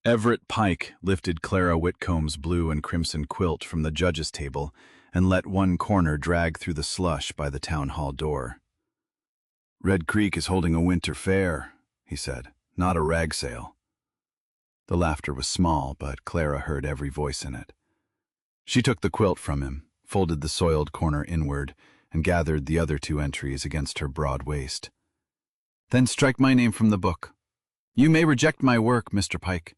Everett Pike lifted Clara Whitcomb's blue and crimson quilt from the judge's table and let one corner drag through the slush by the town hall door. "Red Creek is holding a winter fair," he said, "not a rag sale." The laughter was small, but Clara heard every voice in it. She took the quilt from him, folded the soiled corner inward, and gathered the other two entries against her broad waist. "Then strike my name from the book. You may reject my work, Mr. Pike.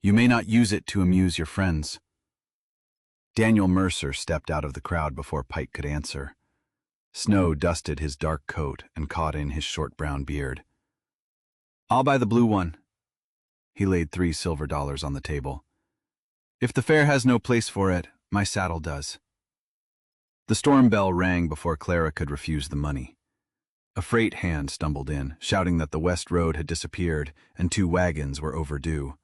You may not use it to amuse your friends." Daniel Mercer stepped out of the crowd before Pike could answer. Snow dusted his dark coat and caught in his short brown beard. "I'll buy the blue one." He laid $3 on the table. "If the fair has no place for it, my saddle does." The storm bell rang before Clara could refuse the money. A freight hand stumbled in, shouting that the West Road had disappeared and 2 wagons were overdue.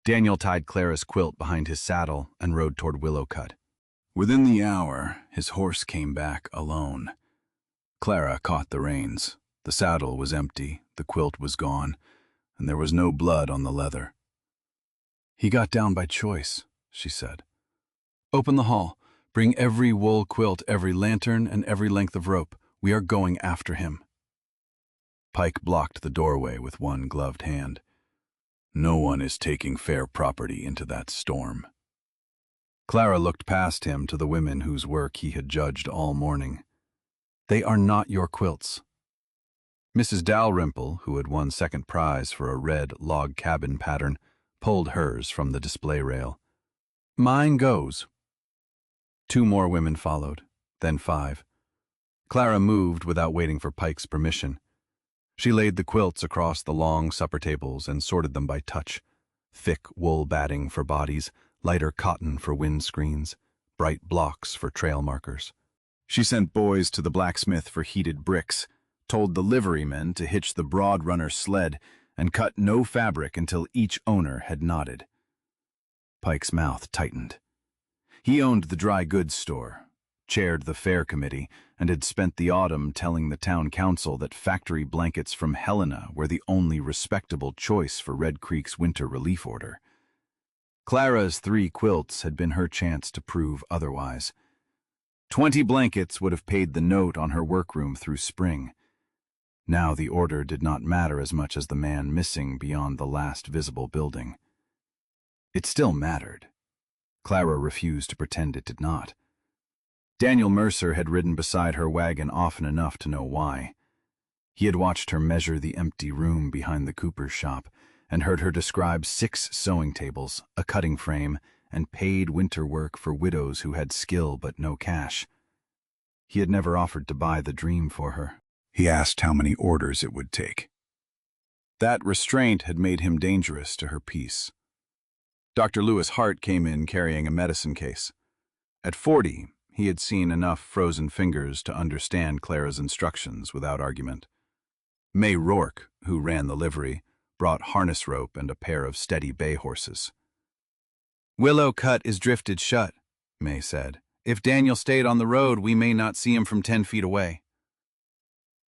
Daniel tied Clara's quilt behind his saddle and rode toward Willowcut. Within the hour, his horse came back alone. Clara caught the reins. The saddle was empty, the quilt was gone, and there was no blood on the leather. "He got down by choice," she said. "Open the hall. Bring every wool quilt, every lantern, and every length of rope. We are going after him." Pike blocked the doorway with one gloved hand. "No one is taking fair property into that storm." Clara looked past him to the women whose work he had judged all morning. "They are not your quilts." Mrs. Dalrymple, who had won second prize for a red log cabin pattern, pulled hers from the display rail. "Mine goes." 2 more women followed, then 5. Clara moved without waiting for Pike's permission. She laid the quilts across the long supper tables and sorted them by touch. Thick wool batting for bodies, lighter cotton for windscreens, bright blocks for trail markers. She sent boys to the blacksmith for heated bricks, told the liverymen to hitch the broad runner sled, and cut no fabric until each owner had nodded. Pike's mouth tightened. He owned the dry goods store, chaired the fair committee, and had spent the autumn telling the town council that factory blankets from Helena were the only respectable choice for Red Creek's winter relief order. Clara's 3 quilts had been her chance to prove otherwise. 20 blankets would have paid the note on her workroom through spring. Now the order did not matter as much as the man missing beyond the last visible building. It still mattered. Clara refused to pretend it did not. Daniel Mercer had ridden beside her wagon often enough to know why. He had watched her measure the empty room behind the cooper's shop and heard her describe 6 sewing tables, a cutting frame, and paid winter work for widows who had skill but no cash. He had never offered to buy the dream for her. He asked how many orders it would take. That restraint had made him dangerous to her peace. Dr. Lewis Hart came in carrying a medicine case. At 40, he had seen enough frozen fingers to understand Clara's instructions without argument. May Rourke, who ran the livery, brought harness rope and a pair of steady bay horses. "Willowcut is drifted shut," May said. "If Daniel stayed on the road, we may not see him from 10 feet away."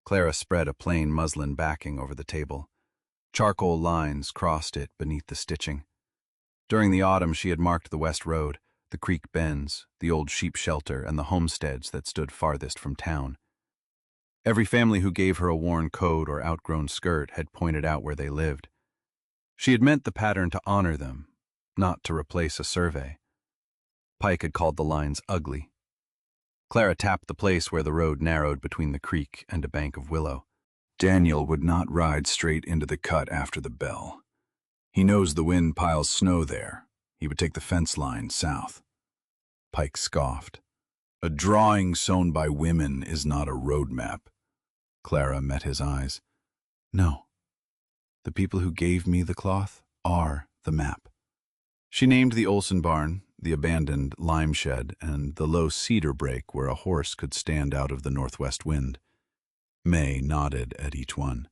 Clara spread a plain muslin backing over the table. Charcoal lines crossed it beneath the stitching. During the autumn, she had marked the West Road, the creek bends, the old sheep shelter, and the homesteads that stood farthest from town. Every family who gave her a worn coat or outgrown skirt had pointed out where they lived. She had meant the pattern to honor them, not to replace a survey. Pike had called the lines ugly. Clara tapped the place where the road narrowed between the creek and a bank of willow. "Daniel would not ride straight into the cut after the bell. He knows the wind piles snow there. He would take the fence line south." Pike scoffed. "A drawing sewn by women is not a road map." Clara met his eyes. "No. The people who gave me the cloth are the map." She named the Olson barn, the abandoned lime shed, and the low cedar break where a horse could stand out of the northwest wind. May nodded at each one.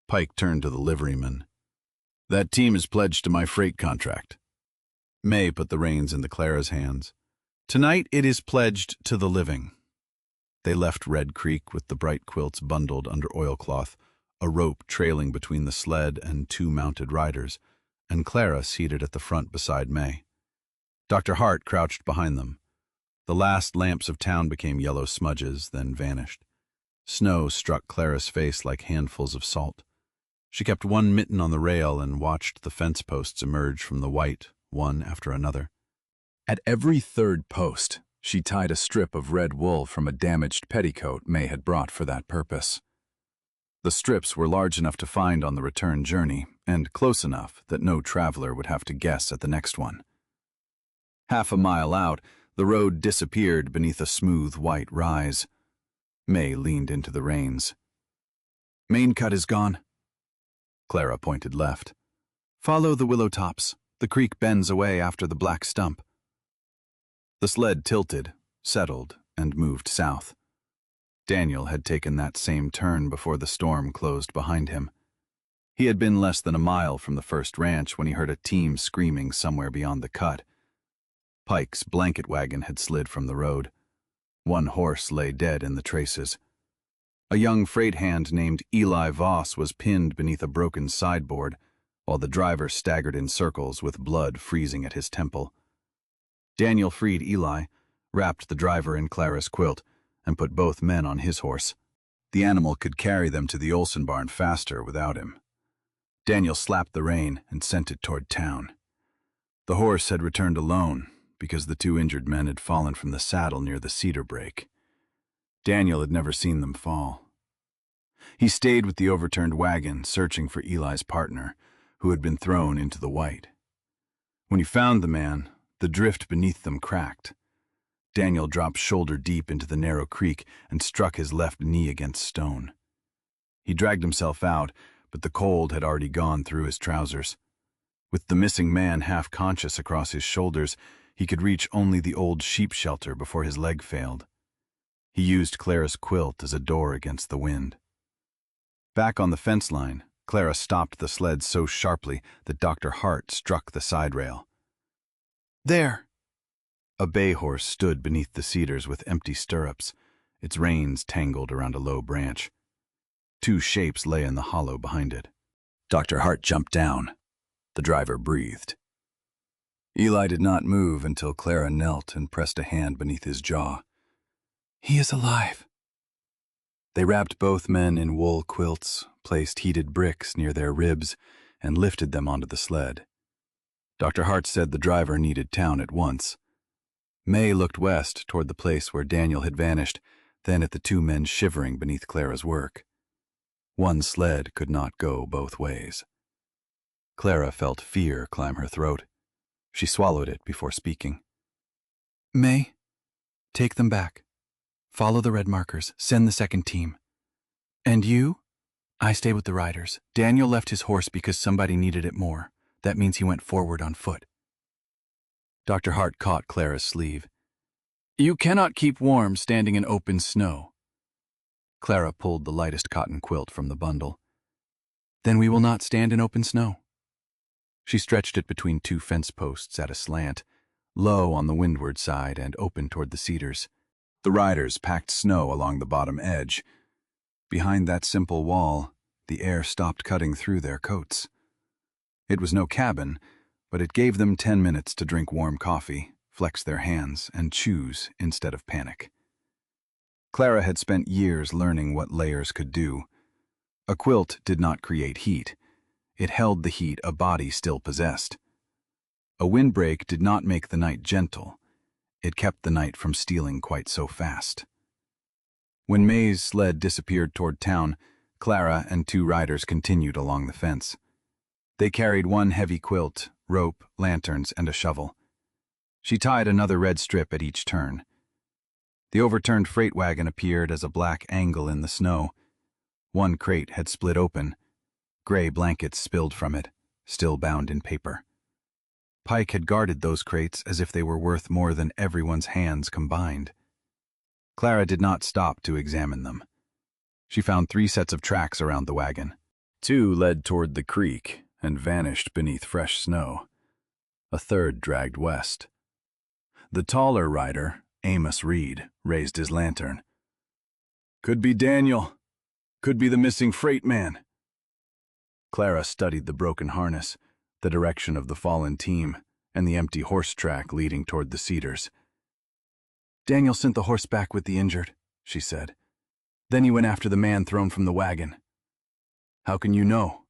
Pike turned to the liveryman. "That team is pledged to my freight contract." May put the reins into Clara's hands. "Tonight it is pledged to the living." They left Red Creek with the bright quilts bundled under oilcloth, a rope trailing between the sled and 2 mounted riders, and Clara seated at the front beside May. Dr. Hart crouched behind them. The last lamps of town became yellow smudges, then vanished. Snow struck Clara's face like handfuls of salt. She kept one mitten on the rail and watched the fence posts emerge from the white, one after another. At every third post, she tied a strip of red wool from a damaged petticoat May had brought for that purpose. The strips were large enough to find on the return journey, and close enough that no traveler would have to guess at the next one. Half a mile out, the road disappeared beneath a smooth white rise. May leaned into the reins. "Main cut is gone." Clara pointed left. "Follow the willow tops. The creek bends away after the black stump." The sled tilted, settled, and moved south. Daniel had taken that same turn before the storm closed behind him. He had been less than a mile from the first ranch when he heard a team screaming somewhere beyond the cut. Pike's blanket wagon had slid from the road. One horse lay dead in the traces. A young freight hand named Eli Voss was pinned beneath a broken sideboard, while the driver staggered in circles with blood freezing at his temple. Daniel freed Eli, wrapped the driver in Clara's quilt, and put both men on his horse. The animal could carry them to the Olson barn faster without him. Daniel slapped the rein and sent it toward town. The horse had returned alone, because the two injured men had fallen from the saddle near the cedar break. Daniel had never seen them fall. He stayed with the overturned wagon, searching for Eli's partner, who had been thrown into the white. When he found the man, the drift beneath them cracked. Daniel dropped shoulder deep into the narrow creek and struck his left knee against stone. He dragged himself out, but the cold had already gone through his trousers. With the missing man half conscious across his shoulders, he could reach only the old sheep shelter before his leg failed. He used Clara's quilt as a door against the wind. Back on the fence line, Clara stopped the sled so sharply that Dr. Hart struck the side rail. "There!" A bay horse stood beneath the cedars with empty stirrups, its reins tangled around a low branch. Two shapes lay in the hollow behind it. Dr. Hart jumped down. The driver breathed. Eli did not move until Clara knelt and pressed a hand beneath his jaw. "He is alive." They wrapped both men in wool quilts, placed heated bricks near their ribs, and lifted them onto the sled. Dr. Hart said the driver needed town at once. May looked west toward the place where Daniel had vanished, then at the two men shivering beneath Clara's work. One sled could not go both ways. Clara felt fear climb her throat. She swallowed it before speaking. "May, take them back. Follow the red markers. Send the second team. And you? I stay with the riders. Daniel left his horse because somebody needed it more. That means he went forward on foot." Dr. Hart caught Clara's sleeve. "You cannot keep warm standing in open snow." Clara pulled the lightest cotton quilt from the bundle. "Then we will not stand in open snow." She stretched it between two fence posts at a slant, low on the windward side and open toward the cedars. The riders packed snow along the bottom edge. Behind that simple wall, the air stopped cutting through their coats. It was no cabin, but it gave them 10 minutes to drink warm coffee, flex their hands, and choose instead of panic. Clara had spent years learning what layers could do. A quilt did not create heat. It held the heat a body still possessed. A windbreak did not make the night gentle. It kept the night from stealing quite so fast. When May's sled disappeared toward town, Clara and two riders continued along the fence. They carried one heavy quilt, rope, lanterns, and a shovel. She tied another red strip at each turn. The overturned freight wagon appeared as a black angle in the snow. One crate had split open. Gray blankets spilled from it, still bound in paper. Pike had guarded those crates as if they were worth more than everyone's hands combined. Clara did not stop to examine them. She found 3 sets of tracks around the wagon. 2 led toward the creek and vanished beneath fresh snow. A third dragged west. The taller rider, Amos Reed, raised his lantern. "Could be Daniel. Could be the missing freight man." Clara studied the broken harness. the direction of the fallen team, and the empty horse track leading toward the Cedars. "Daniel sent the horse back with the injured," she said. "Then he went after the man thrown from the wagon." "How can you know?"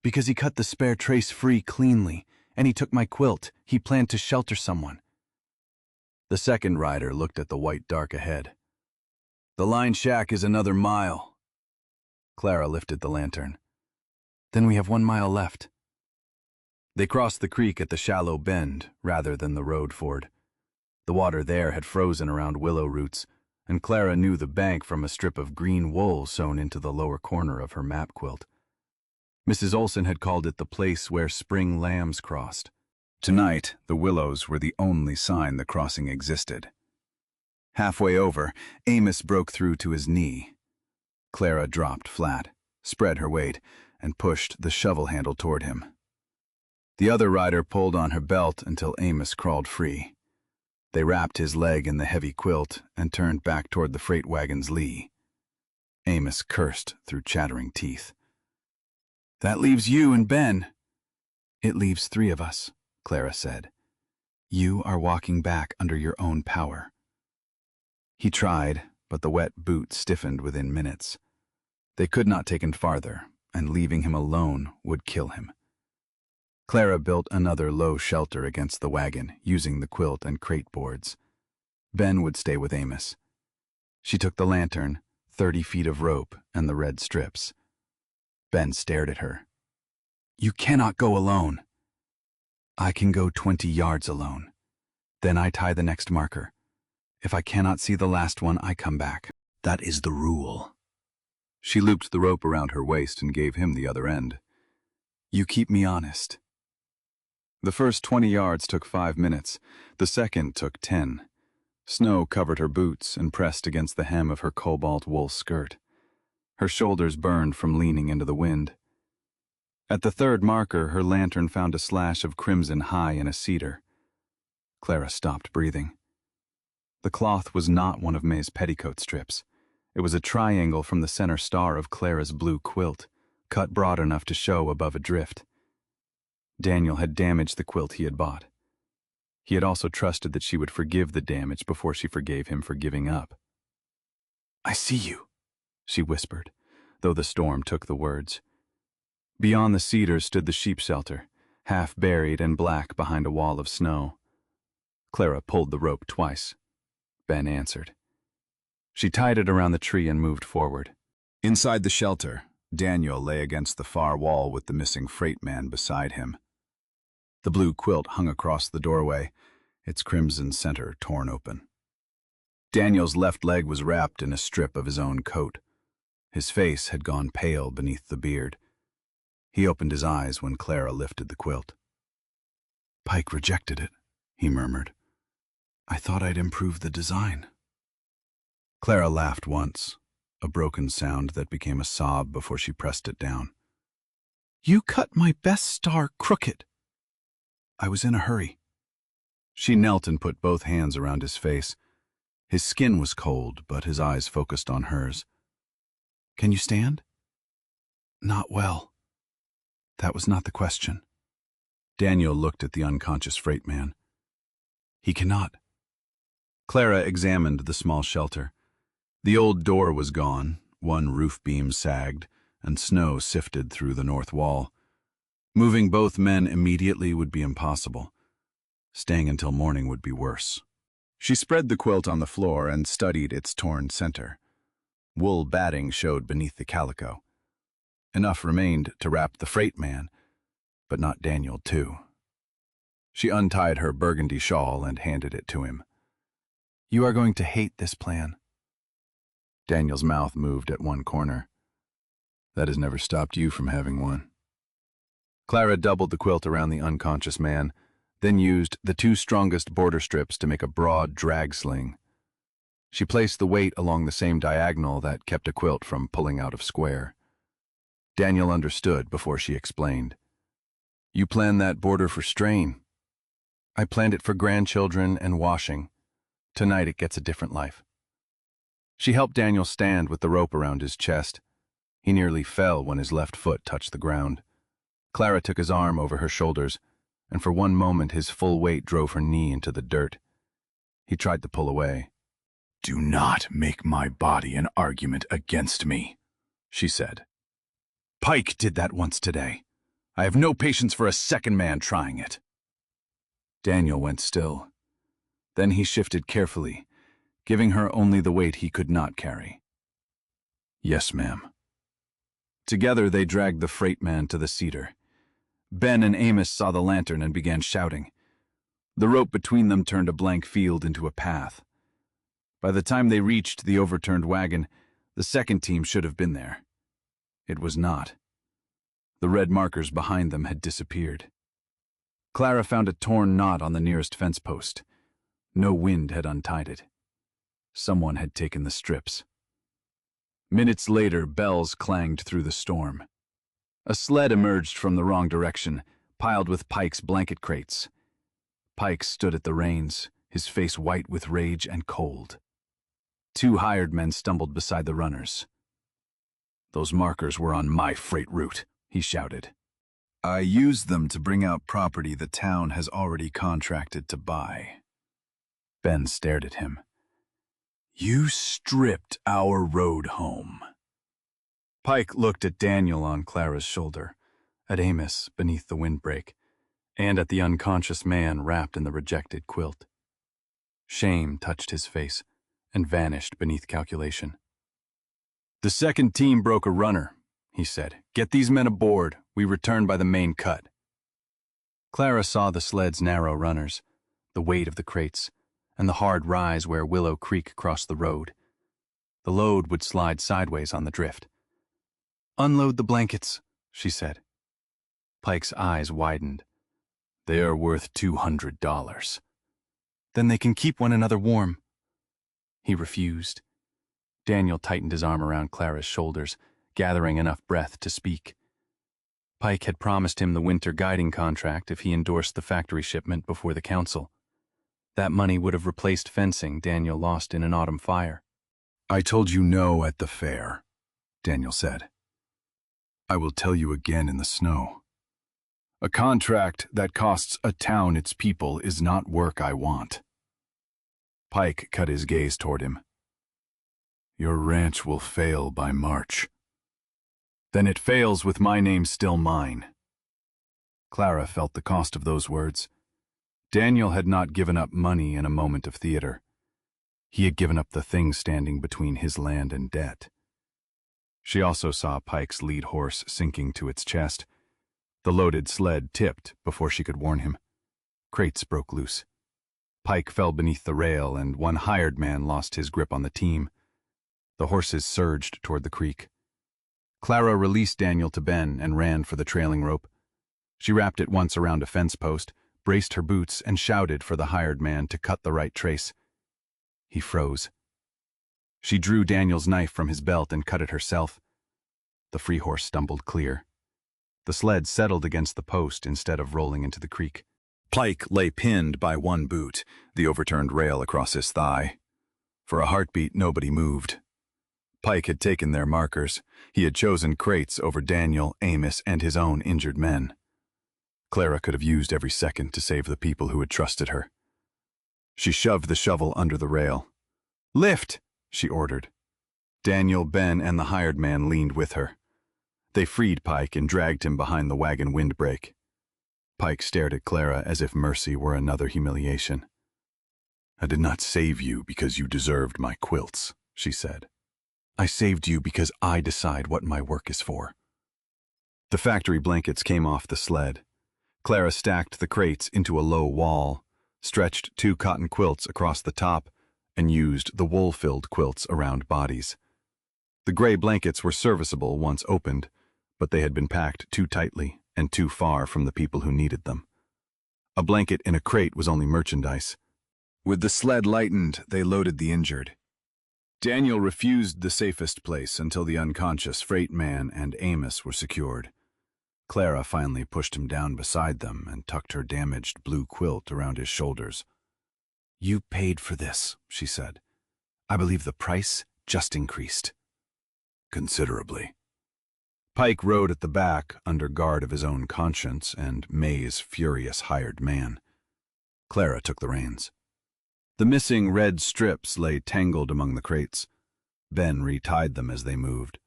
"Because he cut the spare trace free cleanly, and he took my quilt. He planned to shelter someone." The second rider looked at the white dark ahead. "The line shack is another mile." Clara lifted the lantern. "Then we have 1 mile left." They crossed the creek at the shallow bend rather than the road ford. The water there had frozen around willow roots, and Clara knew the bank from a strip of green wool sewn into the lower corner of her map quilt. Mrs. Olson had called it the place where spring lambs crossed. Tonight, the willows were the only sign the crossing existed. Halfway over, Amos broke through to his knee. Clara dropped flat, spread her weight, and pushed the shovel handle toward him. The other rider pulled on her belt until Amos crawled free. They wrapped his leg in the heavy quilt and turned back toward the freight wagon's lee. Amos cursed through chattering teeth. "That leaves you and Ben." "It leaves 3 of us," Clara said. "You are walking back under your own power." He tried, but the wet boot stiffened within minutes. They could not take him farther, and leaving him alone would kill him. Clara built another low shelter against the wagon, using the quilt and crate boards. Ben would stay with Amos. She took the lantern, 30 feet of rope, and the red strips. Ben stared at her. "You cannot go alone." "I can go 20 yards alone. Then I tie the next marker. If I cannot see the last one, I come back. That is the rule." She looped the rope around her waist and gave him the other end. "You keep me honest." The first 20 yards took 5 minutes. The second took 10. Snow covered her boots and pressed against the hem of her cobalt wool skirt. Her shoulders burned from leaning into the wind. At the third marker, her lantern found a slash of crimson high in a cedar. Clara stopped breathing. The cloth was not one of May's petticoat strips. It was a triangle from the center star of Clara's blue quilt, cut broad enough to show above a drift. Daniel had damaged the quilt he had bought. He had also trusted that she would forgive the damage before she forgave him for giving up. "I see you," she whispered, though the storm took the words. Beyond the cedars stood the sheep shelter, half buried and black behind a wall of snow. Clara pulled the rope twice. Ben answered. She tied it around the tree and moved forward. Inside the shelter, Daniel lay against the far wall with the missing freight man beside him. The blue quilt hung across the doorway, its crimson center torn open. Daniel's left leg was wrapped in a strip of his own coat. His face had gone pale beneath the beard. He opened his eyes when Clara lifted the quilt. "Pike rejected it," he murmured. "I thought I'd improve the design." Clara laughed once, a broken sound that became a sob before she pressed it down. "You cut my best star crooked." "I was in a hurry." She knelt and put both hands around his face. His skin was cold, but his eyes focused on hers. "Can you stand?" "Not well." That was not the question. Daniel looked at the unconscious freight man. "He cannot." Clara examined the small shelter. The old door was gone, one roof beam sagged, and snow sifted through the north wall. Moving both men immediately would be impossible. Staying until morning would be worse. She spread the quilt on the floor and studied its torn center. Wool batting showed beneath the calico. Enough remained to wrap the freight man, but not Daniel, too. She untied her burgundy shawl and handed it to him. "You are going to hate this plan." Daniel's mouth moved at one corner. "That has never stopped you from having one." Clara doubled the quilt around the unconscious man, then used the 2 strongest border strips to make a broad drag sling. She placed the weight along the same diagonal that kept a quilt from pulling out of square. Daniel understood before she explained. "You planned that border for strain." "I planned it for grandchildren and washing. Tonight it gets a different life." She helped Daniel stand with the rope around his chest. He nearly fell when his left foot touched the ground. Clara took his arm over her shoulders, and for one moment his full weight drove her knee into the dirt. He tried to pull away. "Do not make my body an argument against me," she said. "Pike did that once today. I have no patience for a second man trying it." Daniel went still. Then he shifted carefully, giving her only the weight he could not carry. "Yes, ma'am." Together they dragged the freight man to the Cedar. Ben and Amos saw the lantern and began shouting. The rope between them turned a blank field into a path. By the time they reached the overturned wagon, the second team should have been there. It was not. The red markers behind them had disappeared. Clara found a torn knot on the nearest fence post. No wind had untied it. Someone had taken the strips. Minutes later, bells clanged through the storm. A sled emerged from the wrong direction, piled with Pike's blanket crates. Pike stood at the reins, his face white with rage and cold. Two hired men stumbled beside the runners. "Those markers were on my freight route," he shouted. "I used them to bring out property the town has already contracted to buy." Ben stared at him. "You stripped our road home." Pike looked at Daniel on Clara's shoulder, at Amos beneath the windbreak, and at the unconscious man wrapped in the rejected quilt. Shame touched his face and vanished beneath calculation. "The second team broke a runner," he said. "Get these men aboard. We return by the main cut." Clara saw the sled's narrow runners, the weight of the crates, and the hard rise where Willow Creek crossed the road. The load would slide sideways on the drift. "Unload the blankets," she said. Pike's eyes widened. "They are worth $200. "Then they can keep one another warm." He refused. Daniel tightened his arm around Clara's shoulders, gathering enough breath to speak. Pike had promised him the winter guiding contract if he endorsed the factory shipment before the council. That money would have replaced fencing Daniel lost in an autumn fire. "I told you no at the fair," Daniel said. "I will tell you again in the snow. A contract that costs a town its people is not work I want." Pike cut his gaze toward him. "Your ranch will fail by March." "Then it fails with my name still mine." Clara felt the cost of those words. Daniel had not given up money in a moment of theater. He had given up the thing standing between his land and debt. She also saw Pike's lead horse sinking to its chest. The loaded sled tipped before she could warn him. Crates broke loose. Pike fell beneath the rail, and one hired man lost his grip on the team. The horses surged toward the creek. Clara released Daniel to Ben and ran for the trailing rope. She wrapped it once around a fence post, braced her boots, and shouted for the hired man to cut the right trace. He froze. She drew Daniel's knife from his belt and cut it herself. The free horse stumbled clear. The sled settled against the post instead of rolling into the creek. Pike lay pinned by one boot, the overturned rail across his thigh. For a heartbeat, nobody moved. Pike had taken their markers. He had chosen crates over Daniel, Amos, and his own injured men. Clara could have used every second to save the people who had trusted her. She shoved the shovel under the rail. "Lift!" she ordered. Daniel, Ben, and the hired man leaned with her. They freed Pike and dragged him behind the wagon windbreak. Pike stared at Clara as if mercy were another humiliation. "I did not save you because you deserved my quilts," she said. "I saved you because I decide what my work is for." The factory blankets came off the sled. Clara stacked the crates into a low wall, stretched 2 cotton quilts across the top, and used the wool-filled quilts around bodies. The gray blankets were serviceable once opened, but they had been packed too tightly and too far from the people who needed them. A blanket in a crate was only merchandise. With the sled lightened, they loaded the injured. Daniel refused the safest place until the unconscious freight man and Amos were secured. Clara finally pushed him down beside them and tucked her damaged blue quilt around his shoulders. "You paid for this," she said. "I believe the price just increased." "Considerably." Pike rode at the back, under guard of his own conscience and May's furious hired man. Clara took the reins. The missing red strips lay tangled among the crates. Ben retied them as they moved.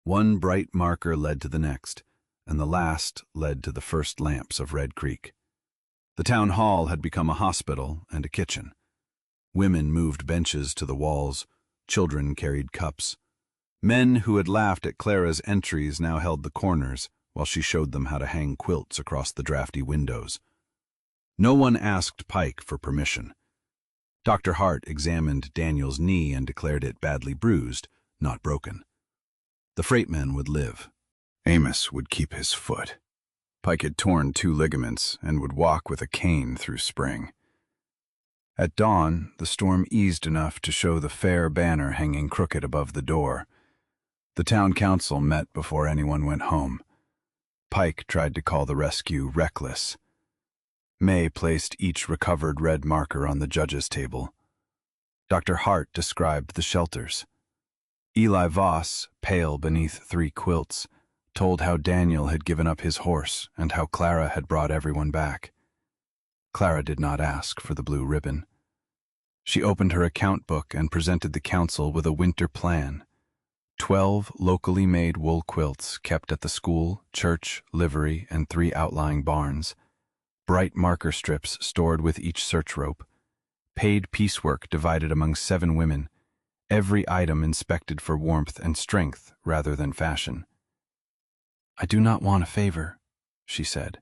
One bright marker led to the next, and the last led to the first lamps of Red Creek. The town hall had become a hospital and a kitchen. Women moved benches to the walls, children carried cups. Men who had laughed at Clara's entries now held the corners while she showed them how to hang quilts across the drafty windows. No one asked Pike for permission. Dr. Hart examined Daniel's knee and declared it badly bruised, not broken. The freightman would live. Amos would keep his foot. Pike had torn 2 ligaments and would walk with a cane through spring. At dawn, the storm eased enough to show the fair banner hanging crooked above the door. The town council met before anyone went home. Pike tried to call the rescue reckless. May placed each recovered red marker on the judge's table. Dr. Hart described the shelters. Eli Voss, pale beneath 3 quilts, told how Daniel had given up his horse and how Clara had brought everyone back. Clara did not ask for the blue ribbon. She opened her account book and presented the council with a winter plan. 12 locally made wool quilts kept at the school, church, livery, and 3 outlying barns. Bright marker strips stored with each search rope. Paid piecework divided among 7 women. Every item inspected for warmth and strength rather than fashion. "I do not want a favor," she said.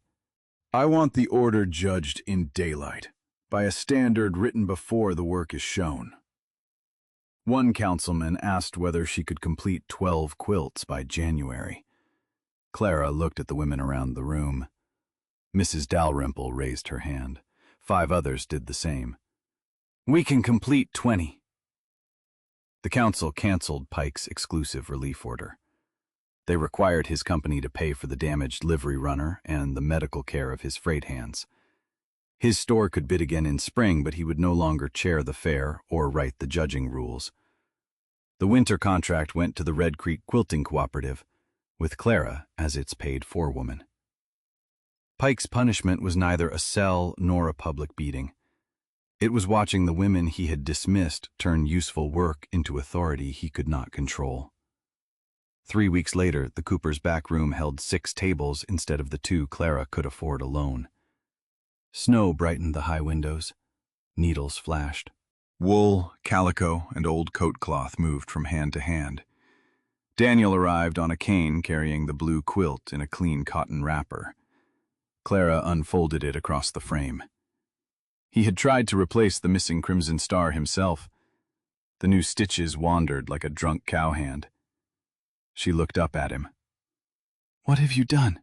"I want the order judged in daylight, by a standard written before the work is shown." One councilman asked whether she could complete 12 quilts by January. Clara looked at the women around the room. Mrs. Dalrymple raised her hand. 5 others did the same. "We can complete 20. The council canceled Pike's exclusive relief order. They required his company to pay for the damaged livery runner and the medical care of his freight hands. His store could bid again in spring, but he would no longer chair the fair or write the judging rules. The winter contract went to the Red Creek Quilting Cooperative, with Clara as its paid forewoman. Pike's punishment was neither a cell nor a public beating. It was watching the women he had dismissed turn useful work into authority he could not control. 3 weeks later, the Cooper's back room held 6 tables instead of the 2 Clara could afford alone. Snow brightened the high windows. Needles flashed. Wool, calico, and old coat cloth moved from hand to hand. Daniel arrived on a cane carrying the blue quilt in a clean cotton wrapper. Clara unfolded it across the frame. He had tried to replace the missing crimson star himself. The new stitches wandered like a drunk cowhand. She looked up at him. "What have you done?"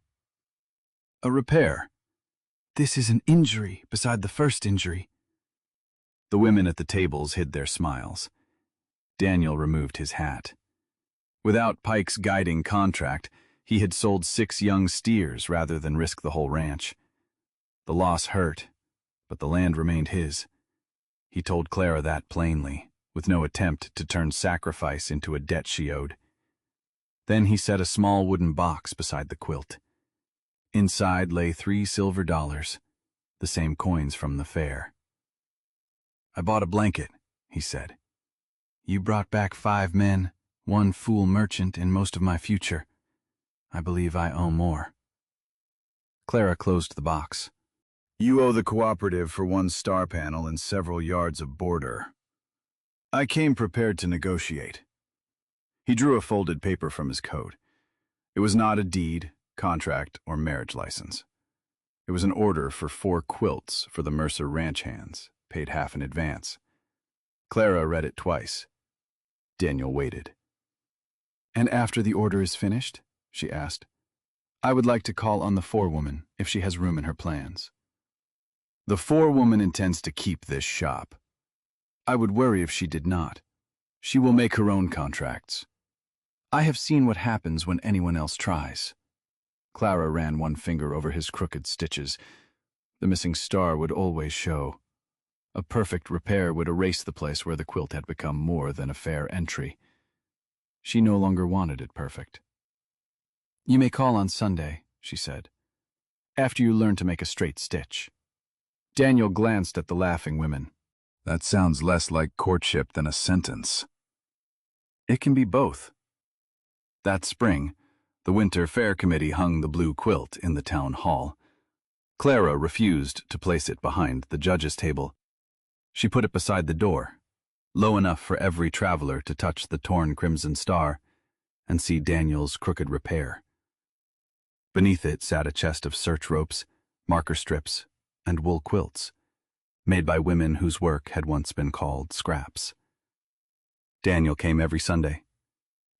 "A repair." "This is an injury beside the first injury." The women at the tables hid their smiles. Daniel removed his hat. Without Pike's guiding contract, he had sold 6 young steers rather than risk the whole ranch. The loss hurt, but the land remained his. He told Clara that plainly, with no attempt to turn sacrifice into a debt she owed. Then he set a small wooden box beside the quilt. Inside lay 3 silver dollars, the same coins from the fair. "I bought a blanket," he said. "You brought back 5 men, 1 fool merchant, and most of my future. I believe I owe more." Clara closed the box. "You owe the cooperative for 1 star panel and several yards of border. I came prepared to negotiate." He drew a folded paper from his coat. It was not a deed, contract, or marriage license. It was an order for 4 quilts for the Mercer ranch hands, paid half in advance. Clara read it twice. Daniel waited. "And after the order is finished?" she asked. "I would like to call on the forewoman, if she has room in her plans." "The forewoman intends to keep this shop. I would worry if she did not. She will make her own contracts. I have seen what happens when anyone else tries." Clara ran 1 finger over his crooked stitches. The missing star would always show. A perfect repair would erase the place where the quilt had become more than a fair entry. She no longer wanted it perfect. You may call on Sunday, she said, after you learn to make a straight stitch. Daniel glanced at the laughing women. That sounds less like courtship than a sentence. It can be both. That spring, the Winter Fair Committee hung the blue quilt in the town hall. Clara refused to place it behind the judges' table. She put it beside the door, low enough for every traveler to touch the torn crimson star and see Daniel's crooked repair. Beneath it sat a chest of search ropes, marker strips, and wool quilts, made by women whose work had once been called scraps. Daniel came every Sunday.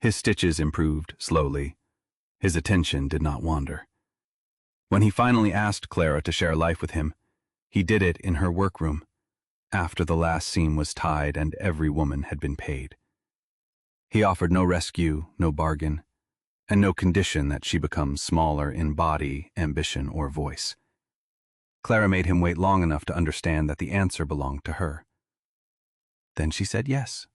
His stitches improved slowly. His attention did not wander. When he finally asked Clara to share life with him, he did it in her workroom, after the last seam was tied and every woman had been paid. He offered no rescue, no bargain, and no condition that she become smaller in body, ambition, or voice. Clara made him wait long enough to understand that the answer belonged to her. Then she said yes.